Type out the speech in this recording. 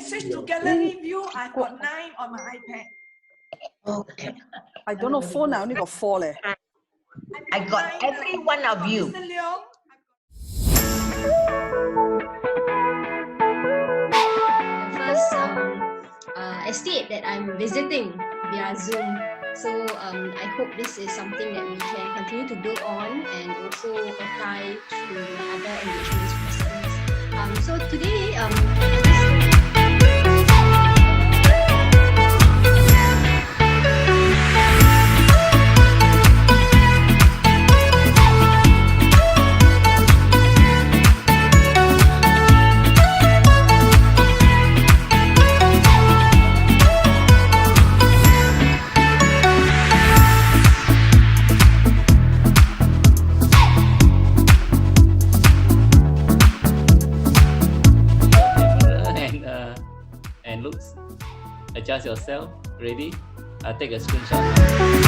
switch to gallery view. I've got 9 on my iPad. Okay. I don't know phone. I only got 4 leh. I got every one of you. Mr. Leong. The first estate that I'm visiting via Zoom. So I hope this is something that we can continue to build on and also apply to my other engagements with customers. So today, and looks, adjust yourself. Ready? I'll take a screenshot.